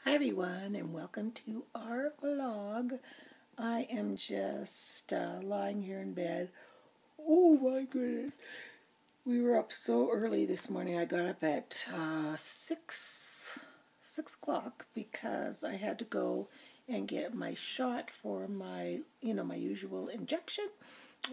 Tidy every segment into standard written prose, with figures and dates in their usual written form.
Hi everyone, and welcome to our vlog. I am just lying here in bed. Oh my goodness. We were up so early this morning. I got up at 6 o'clock because I had to go and get my shot for my usual injection.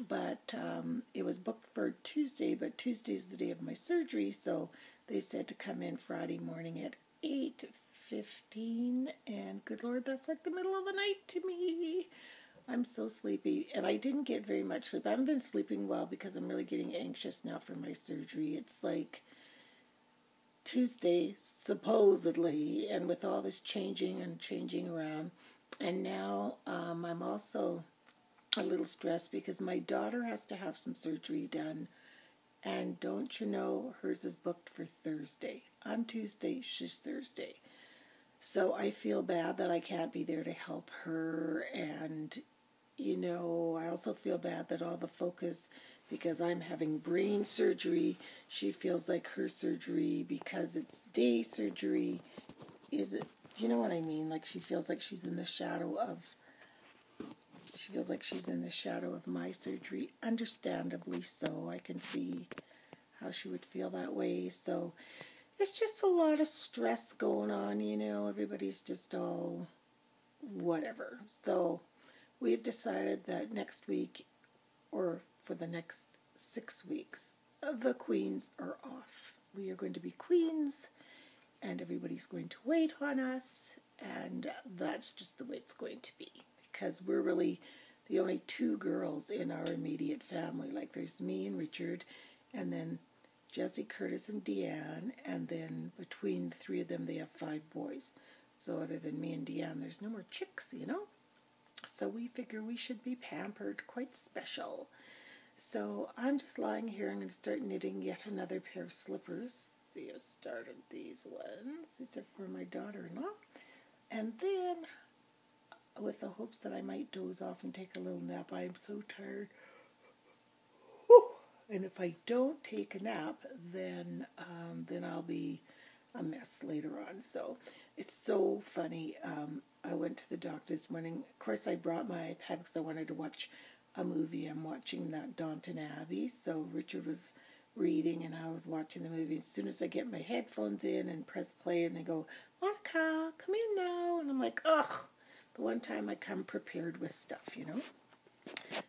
But it was booked for Tuesday, but Tuesday's the day of my surgery, so they said to come in Friday morning at 8:15, and good Lord, that's like the middle of the night to me. I'm so sleepy, and I didn't get very much sleep. I haven't been sleeping well because I'm really getting anxious now for my surgery. It's like Tuesday, supposedly, and with all this changing around, and now I'm also a little stressed because my daughter has to have some surgery done, and don't you know, hers is booked for Thursday. I'm Tuesday, she's Thursday. So I feel bad that I can't be there to help her, and I also feel bad that all the focus, because I'm having brain surgery, she feels like her surgery, because it's day surgery, is it, you know what I mean? Like she feels like she's in the shadow of my surgery, understandably so. I can see how she would feel that way. So it's just a lot of stress going on, everybody's just all whatever. So we've decided that next week, or for the next 6 weeks, the queens are off. We are going to be queens, and everybody's going to wait on us, and that's just the way it's going to be, because we're really the only two girls in our immediate family. Like there's me and Richard, and then Jesse, Curtis, and Deanne, and then between the three of them they have 5 boys. So other than me and Deanne, there's no more chicks, So we figure we should be pampered, quite special. So I'm just lying here. I'm going to start knitting yet another pair of slippers. See, I started these ones. These are for my daughter-in-law. And then, with the hopes that I might doze off and take a little nap. I am so tired. Whew. And if I don't take a nap, then I'll be a mess later on. So it's so funny. I went to the doctor this morning. Of course, I brought my iPad because I wanted to watch a movie. I'm watching that Downton Abbey. So Richard was reading and I was watching the movie. As soon as I get my headphones in and press play, and they go, "Monica, come in now," and I'm like, ugh. The one time I come prepared with stuff,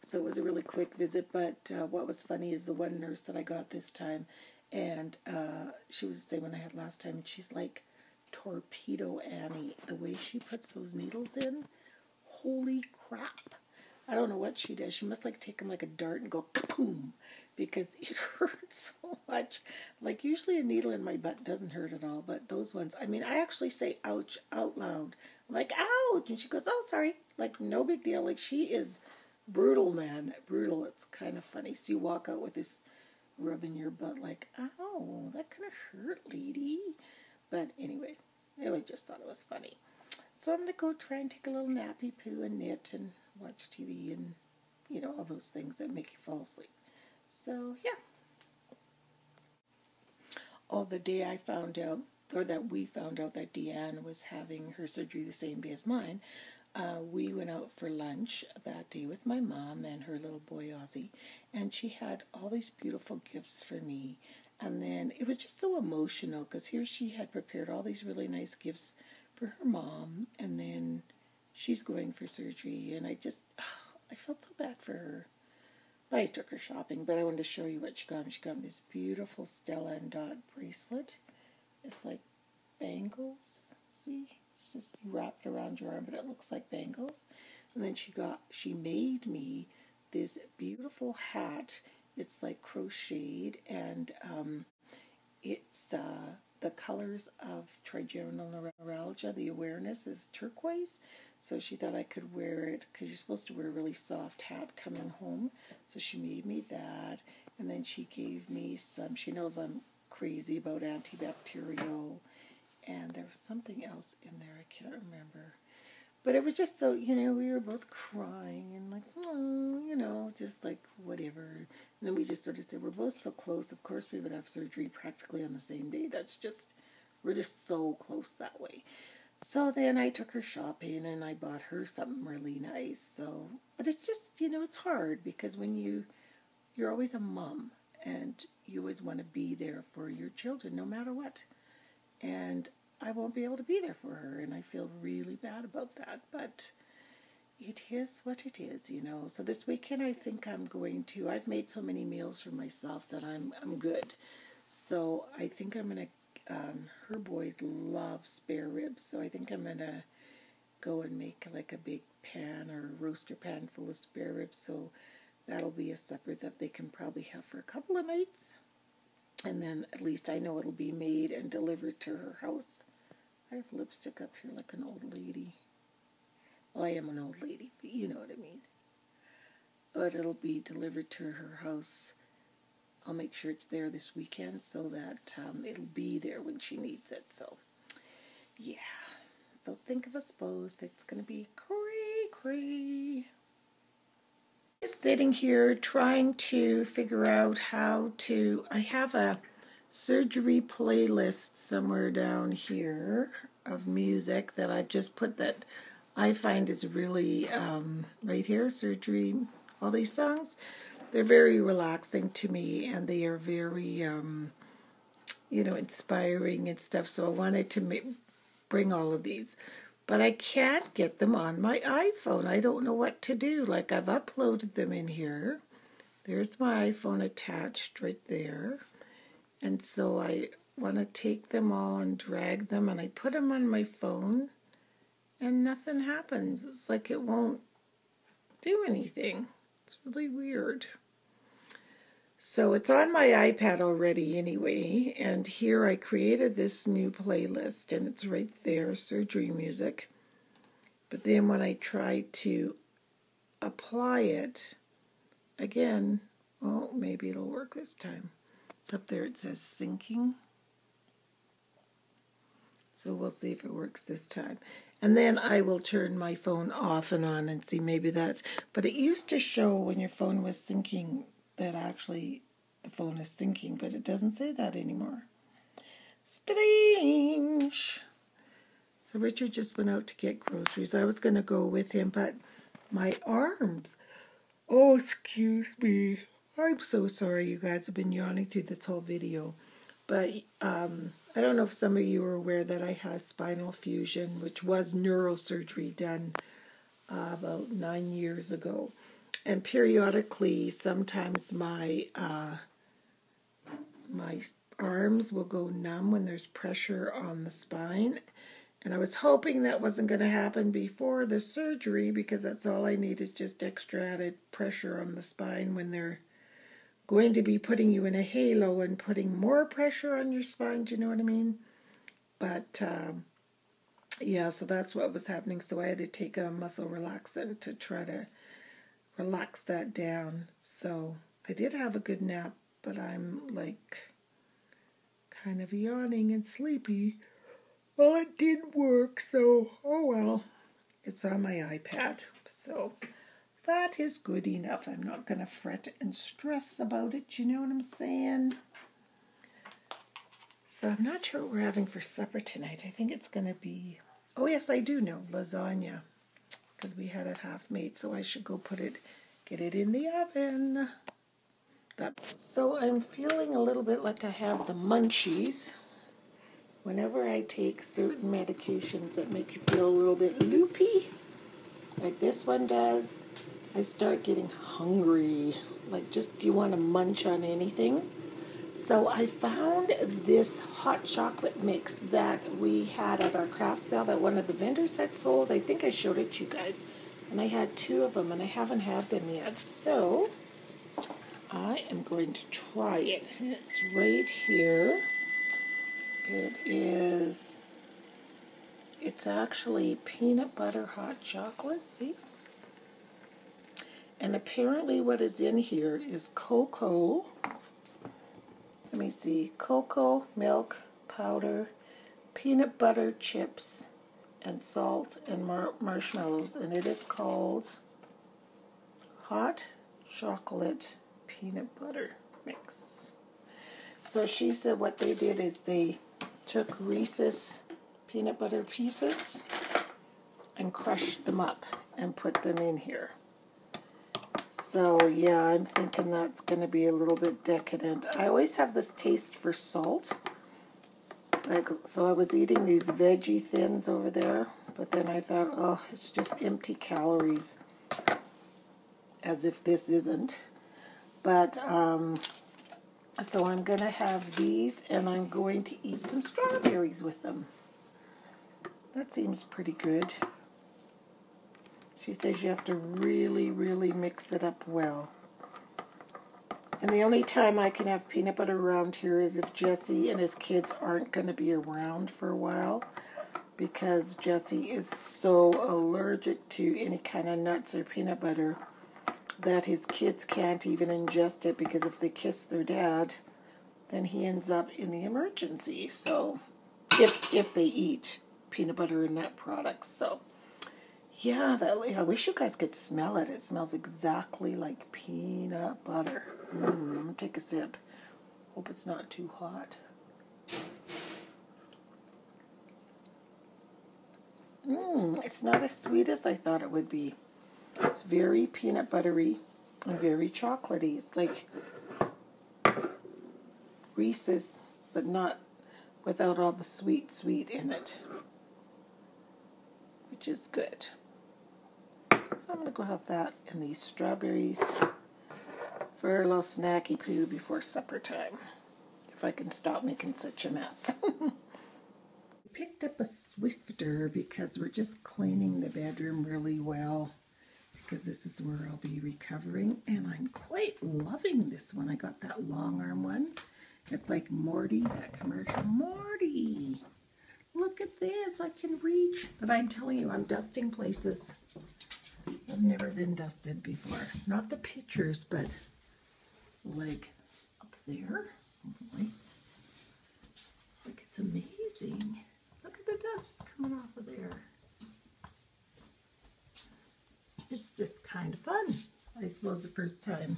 So it was a really quick visit, but what was funny is the one nurse that I got this time, and she was the same one I had last time, and she's like Torpedo Annie. The way she puts those needles in, holy crap. I don't know what she does. She must like take them like a dart and go kaboom, because it hurts so much. Like usually a needle in my butt doesn't hurt at all, but those ones, I mean, I actually say ouch out loud. I'm like, ouch, and she goes, oh, sorry. Like no big deal. Like she is brutal, man, brutal. It's kind of funny. So you walk out with this rub in your butt like, ow, that kind of hurt, lady. But anyway, I just thought it was funny. So I'm going to go try and take a little nappy poo and knit and watch TV and, all those things that make you fall asleep. So, yeah. Oh, the day I found out, or that we found out that Deanne was having her surgery the same day as mine, we went out for lunch that day with my mom and her little boy Ozzy, and she had all these beautiful gifts for me. And then it was just so emotional because here she had prepared all these really nice gifts for her mom, and then she's going for surgery, and I felt so bad for her. But I took her shopping, but I wanted to show you what she got me. She got me this beautiful Stella and Dot bracelet. It's like bangles, see? It's just wrapped around your arm, but it looks like bangles. And then she made me this beautiful hat. It's like crocheted, and it's the colors of trigeminal neuralgia. The awareness is turquoise, so she thought I could wear it because you're supposed to wear a really soft hat coming home. So she made me that, and then she gave me some. She knows I'm crazy about antibacterial, and there was something else in there I can't remember. But it was just so, we were both crying and like, oh, just like whatever. And then we just sort of said, we're both so close. Of course we would have surgery practically on the same day. We're just so close that way. So then I took her shopping and I bought her something really nice. So, but it's just, it's hard because when you're always a mom and you always want to be there for your children no matter what. And I won't be able to be there for her, and I feel really bad about that, but it is what it is. So this weekend I think I've made so many meals for myself that I'm good. So I think I'm going to, her boys love spare ribs, so I think I'm going to go and make like a big pan or roaster pan full of spare ribs, so that'll be a supper that they can probably have for a couple of nights. And then at least I know it'll be made and delivered to her house. I have lipstick up here like an old lady. Well, I am an old lady, but you know what I mean. But it'll be delivered to her house. I'll make sure it's there this weekend so that it'll be there when she needs it. So, yeah. So think of us both. It's going to be cray. Just sitting here trying to figure out I have a surgery playlist somewhere down here of music that I've just put that I find is really, right here, surgery, all these songs, they're very relaxing to me and they are very, inspiring and stuff, so I wanted to bring all of these. But I can't get them on my iPhone. I don't know what to do. Like, I've uploaded them in here. There's my iPhone attached right there. And so I want to take them all and drag them, and I put them on my phone, and nothing happens. It's like it won't do anything. It's really weird. So it's on my iPad already anyway, and here I created this new playlist, and it's right there, surgery music. But then when I try to apply it, again, oh, maybe it'll work this time. It's up there, it says syncing. So we'll see if it works this time. And then I will turn my phone off and on and see maybe that. But it used to show when your phone was syncing that actually the phone is syncing, but it doesn't say that anymore. Strange. So Richard just went out to get groceries. I was going to go with him, but my arms. Oh, excuse me. I'm so sorry, you guys have been yawning through this whole video. But I don't know if some of you are aware that I had a spinal fusion, which was neurosurgery done about 9 years ago. And periodically, sometimes my arms will go numb when there's pressure on the spine. And I was hoping that wasn't going to happen before the surgery, because that's all I need is just extra added pressure on the spine when they're going to be putting you in a halo and putting more pressure on your spine. Do you know what I mean? But yeah, so that's what was happening. So I had to take a muscle relaxant to try to relax that down. So I did have a good nap, but I'm like kind of yawning and sleepy. Well, it didn't work, so oh well. It's on my iPad, so that is good enough. I'm not going to fret and stress about it, you know what I'm saying? So I'm not sure what we're having for supper tonight. I think it's going to be, oh yes, I do know, lasagna, because we had it half made, so I should go get it in the oven. So I'm feeling a little bit like I have the munchies. Whenever I take certain medications that make you feel a little bit loopy, like this one does, I start getting hungry. Like, just, do you want to munch on anything? So I found this hot chocolate mix that we had at our craft sale that one of the vendors had sold. I think I showed it to you guys. And I had 2 of them, and I haven't had them yet. So I am going to try it. It's right here. It's actually peanut butter hot chocolate, see? And apparently what is in here is cocoa. Let me see. Cocoa, milk, powder, peanut butter chips, and salt and marshmallows. And it is called hot chocolate peanut butter mix. So she said what they did is they took Reese's peanut butter pieces and crush them up and put them in here. So yeah, I'm thinking that's going to be a little bit decadent. I always have this taste for salt. So I was eating these veggie thins over there, but then I thought, oh, it's just empty calories, as if this isn't. But, so I'm going to have these, and I'm going to eat some strawberries with them. That seems pretty good. She says you have to really, really mix it up well. And the only time I can have peanut butter around here is if Jesse and his kids aren't going to be around for a while, because Jesse is so allergic to any kind of nuts or peanut butter that his kids can't even ingest it, because if they kiss their dad, then he ends up in the emergency. So if they eat peanut butter and nut products. So yeah, I wish you guys could smell it. It smells exactly like peanut butter. I'm going to take a sip. Hope it's not too hot. It's not as sweet as I thought it would be. It's very peanut buttery and very chocolatey. It's like Reese's, but not without all the sweet in it, which is good. So I'm going to go have that and these strawberries for a little snacky poo before supper time, if I can stop making such a mess. Picked up a Swifter because we're just cleaning the bedroom really well, because this is where I'll be recovering, and I'm quite loving this one. I got that long arm one. It's like Morty, that commercial. Morty! Look at this, I can reach. But I'm telling you, I'm dusting places I've never been dusted before. Not the pictures, but like up there, those lights. Like, it's amazing. Look at the dust coming off of there. It's just kind of fun. I suppose the first time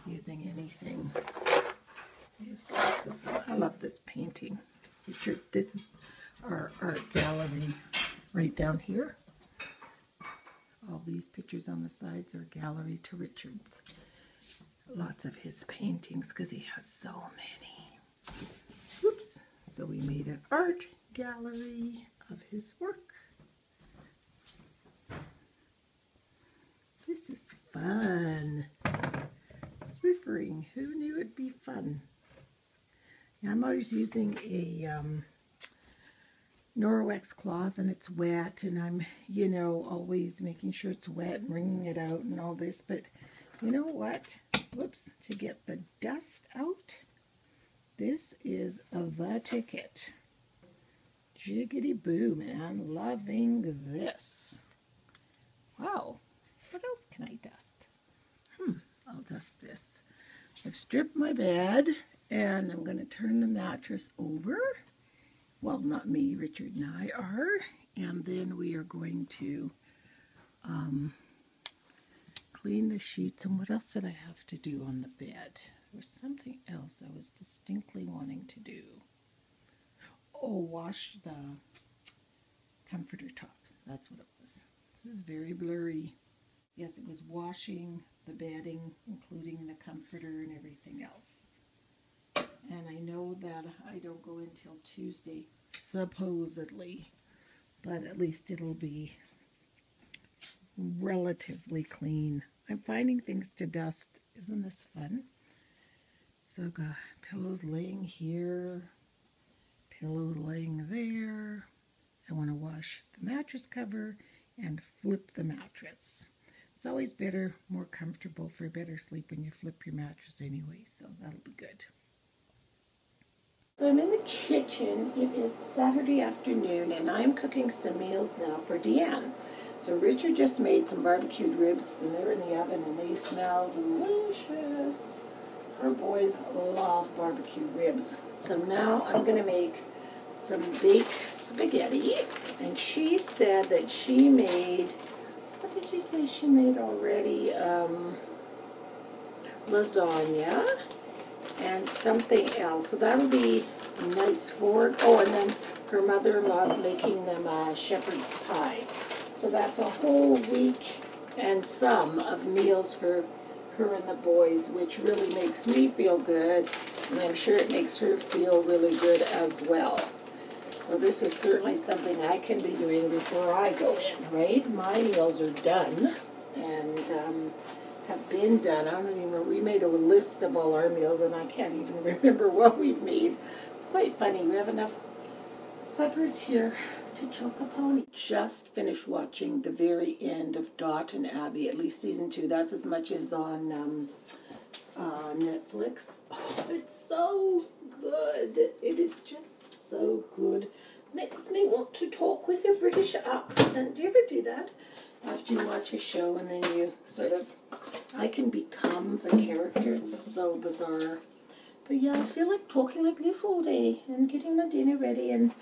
using anything is lots of fun. I love this painting. Richard, this is our art gallery right down here. All these pictures on the sides are gallery to Richard's. Lots of his paintings because he has so many. Oops. So we made an art gallery of his work. This is fun. Swiffering. Who knew it'd be fun? Yeah, I'm always using a Norwex cloth, and it's wet, and I'm, you know, always making sure it's wet and wringing it out and all this. But you know what? Whoops, to get the dust out, this is the ticket. Jiggity boo, man. Loving this. Wow. What else can I dust? I'll dust this. I've stripped my bed, and I'm going to turn the mattress over. Well, not me, Richard and I are. And then we are going to clean the sheets. And what else did I have to do on the bed? There was something else I was distinctly wanting to do. Oh, wash the comforter top. That's what it was. This is very blurry. Yes, it was washing the bedding, including the comforter and everything else. And I know that I don't go until Tuesday, supposedly, but at least it'll be relatively clean. I'm finding things to dust. Isn't this fun? So I've got pillows laying here, pillow laying there. I want to wash the mattress cover and flip the mattress. It's always better, more comfortable for a better sleep when you flip your mattress anyway, so that'll be good. So I'm in the kitchen. It is Saturday afternoon, and I'm cooking some meals now for Deanne. So Richard just made some barbecued ribs, and they're in the oven, and they smell delicious. Her boys love barbecued ribs. So now I'm going to make some baked spaghetti, and she said that she made, what did she say she made already? Lasagna and something else. So that'll be nice for, oh, and then her mother-in-law's making them a shepherd's pie. So that's a whole week and some of meals for her and the boys, which really makes me feel good, and I'm sure it makes her feel really good as well. So this is certainly something I can be doing before I go in, right? My meals are done and have been done. I don't even remember. We made a list of all our meals, and I can't even remember what we've made. It's quite funny. We have enough suppers here to choke a pony. Just finished watching the very end of Dot and Abby, at least season 2. That's as much as on Netflix. Oh, it's so good. It is just so good. Makes me want to talk with a British accent. Do you ever do that? After you watch a show and then you sort of, I can become the character. It's so bizarre. But yeah, I feel like talking like this all day and getting my dinner ready. And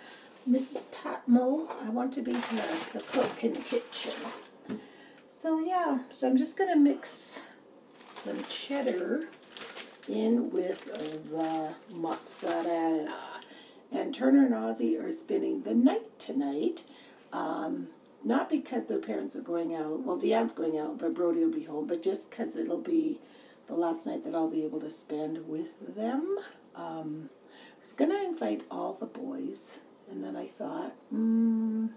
Mrs. Patmo, I want to be the cook in the kitchen. So yeah, so I'm just going to mix some cheddar in with the mozzarella. And Turner and Ozzy are spending the night tonight. Not because their parents are going out. Well, Deanne's going out, but Brody will be home. But just because it'll be the last night that I'll be able to spend with them. I was going to invite all the boys. And then I thought, no.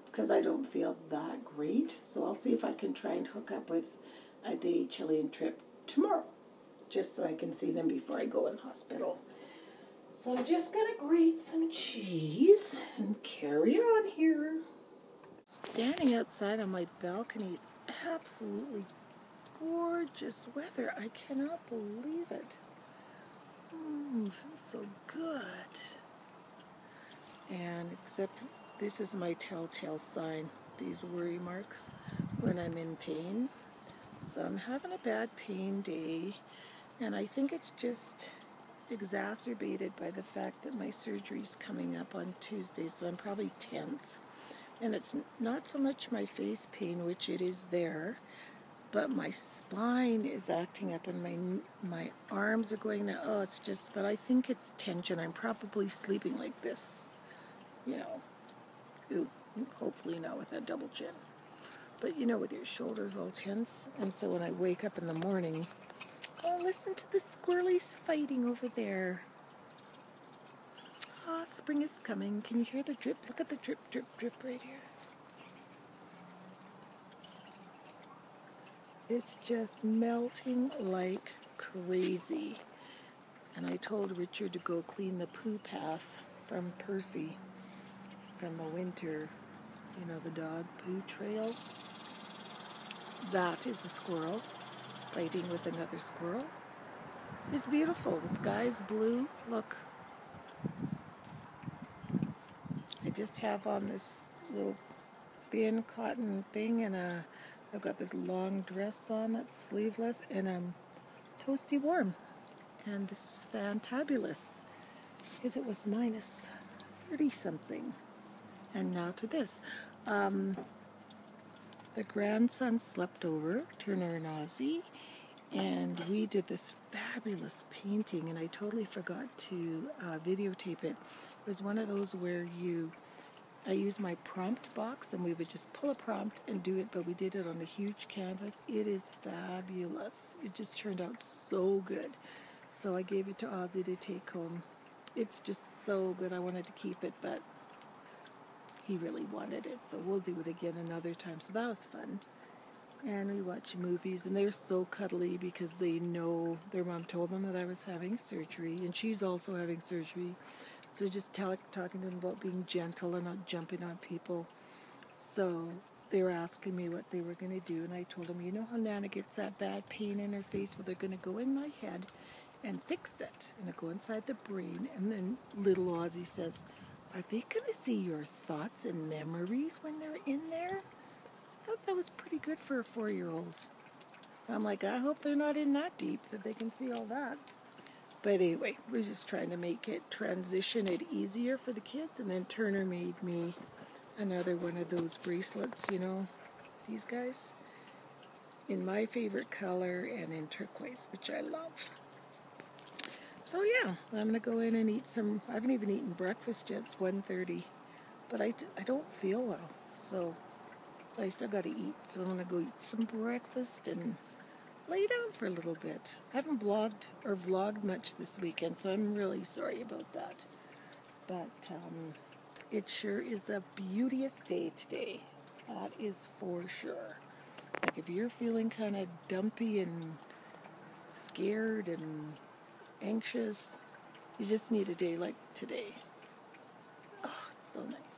Because I don't feel that great. So I'll see if I can try and hook up with a day Chilean trip tomorrow. Just so I can see them before I go in the hospital. So I'm just going to grate some cheese and carry on here. Standing outside on my balcony is absolutely gorgeous weather. I cannot believe it. Feels so good. And except this is my telltale sign, these worry marks, when I'm in pain. So I'm having a bad pain day, and I think it's just exacerbated by the fact that my surgery's coming up on Tuesday, so I'm probably tense. And it's not so much my face pain, which it is there, but my spine is acting up and my arms are going now. Oh, it's just, but I think it's tension. I'm probably sleeping like this, you know. Ooh, hopefully not with that double chin. But you know, with your shoulders all tense. And so when I wake up in the morning, oh, listen to the squirrelies fighting over there. Ah, spring is coming. Can you hear the drip? Look at the drip, drip, drip right here. It's just melting like crazy. And I told Richard to go clean the poo path from Percy from the winter, you know, the dog poo trail. That is a squirrel fighting with another squirrel. It's beautiful. The sky's blue. Look. I just have on this little thin cotton thing, and I've got this long dress on that's sleeveless, and I'm toasty warm. And this is fantabulous because it was minus 30 something. And now to this. The grandson slept over, Turner and Ozzy, and we did this fabulous painting, and I totally forgot to videotape it. It was one of those where I used my prompt box, and we would just pull a prompt and do it, but we did it on a huge canvas. It is fabulous. It just turned out so good. So I gave it to Ozzy to take home. It's just so good. I wanted to keep it, but he really wanted it, so we'll do it again another time. So that was fun. And we watch movies, and they're so cuddly because they know their mom told them that I was having surgery, and she's also having surgery. So just talking to them about being gentle and not jumping on people. So they were asking me what they were going to do, and I told them, you know how Nana gets that bad pain in her face? Well, they're going to go in my head and fix it, and they go inside the brain. And then little Ozzy says, are they going to see your thoughts and memories when they're in there? I thought that was pretty good for a 4-year-old. I'm like, I hope they're not in that deep, that they can see all that. But anyway, we're just trying to make it, transition it easier for the kids. And then Turner made me another one of those bracelets, you know, these guys, in my favorite color and in turquoise, which I love. So yeah, I'm going to go in and eat some. I haven't even eaten breakfast yet. It's 1:30. But I don't feel well. So I still got to eat. So I'm going to go eat some breakfast and lay down for a little bit. I haven't blogged or vlogged much this weekend, so I'm really sorry about that. But it sure is a beauteous day today. That is for sure. Like if you're feeling kind of dumpy and scared and anxious, you just need a day like today. Oh, it's so nice.